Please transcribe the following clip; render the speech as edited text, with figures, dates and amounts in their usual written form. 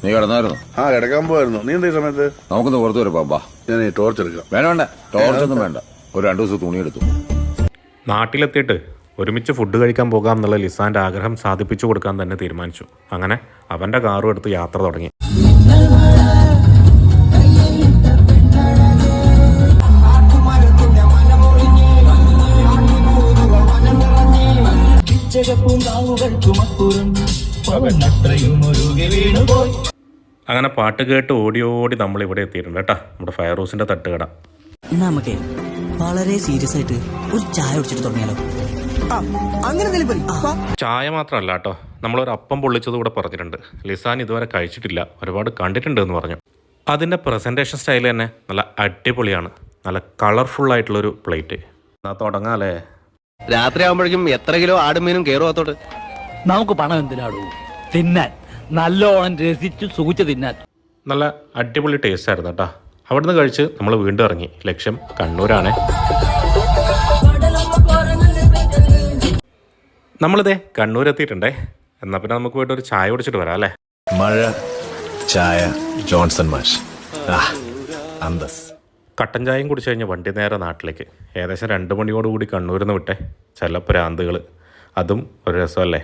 നീ കിടന്നായിരുന്നു? ആ കിടക്കാൻ പോയിരുന്നു. നീ എന്താ ഈ സമയത്ത്? നമുക്കൊന്ന് പുറത്തു വരപ്പാ. ഞാൻ ടോർച്ച് എടുക്കാം. വേണ്ട ടോർച്ചൊന്നും വേണ്ട. ഒരു 2 ദിവസം തുണി എടുത്തു. നാട്ടിലെത്തിയിട്ട് ഒരുമിച്ച് ഫുഡ് കഴിക്കാൻ പോകാം എന്നുള്ള ലിസാന്റെ ആഗ്രഹം സാധിപ്പിച്ചു കൊടുക്കാൻ തന്നെ തീരുമാനിച്ചു. അങ്ങനെ അവന്റെ കാറും എടുത്ത് യാത്ര തുടങ്ങി. അങ്ങനെ പാട്ട് കേട്ട് ഓടി ഓടി നമ്മൾ ഇവിടെ എത്തിയിട്ടുണ്ട് കേട്ടാ. നമ്മുടെ ഫയറൂസിന്റെ തട്ടുകട. നമുക്ക് വളരെ സീരിയസ് ആയിട്ട് ഒരു ചായ കുടിച്ചിട്ട് തുടങ്ങിയാലോ? ചായ മാത്രമല്ല കേട്ടോ, നമ്മളൊരു അപ്പം പൊള്ളിച്ചത് കൂടെ പറഞ്ഞിട്ടുണ്ട്. ലിസാൻ ഇതുവരെ കഴിച്ചിട്ടില്ല, ഒരുപാട് കണ്ടിട്ടുണ്ട് എന്ന് പറഞ്ഞു. അതിൻ്റെ പ്രസൻറ്റേഷൻ സ്റ്റൈൽ തന്നെ നല്ല അടിപൊളിയാണ്. നല്ല കളർഫുൾ ആയിട്ടുള്ളൊരു പ്ലേറ്റ്. എന്നാ തുടങ്ങാല്ലേ? രാത്രി ആകുമ്പോഴേക്കും എത്ര കിലോ ആടുമീനും കയറും അത്തോട്ട്. നമുക്ക് പണം എന്തിനാടൂ? തിന്നാൻ, നല്ലോണം രസിച്ച് സൂചിച്ച് തിന്നാൻ. നല്ല അടിപൊളി ടേസ്റ്റ് ആയിരുന്നു കേട്ടോ. അവിടുന്ന് കഴിച്ച് നമ്മൾ വീണ്ടും ഇറങ്ങി. ലക്ഷ്യം കണ്ണൂരാണ്. നമ്മളിതേ കണ്ണൂരെത്തിയിട്ടുണ്ടേ. എന്നാൽ പിന്നെ നമുക്ക് പോയിട്ട് ഒരു ചായ കുടിച്ചിട്ട് വരാം അല്ലേ? മഴ, ചായ, ജോൺസൺ മാഷ്, അന്തസ്. കട്ടൻ ചായയും കുടിച്ച് കഴിഞ്ഞ് വണ്ടി നേരെ നാട്ടിലേക്ക്. ഏകദേശം 2 മണിയോടുകൂടി കണ്ണൂരിൽ നിന്ന് വിട്ടേ. ചില പ്രാന്തുകൾ, അതും ഒരു രസമല്ലേ?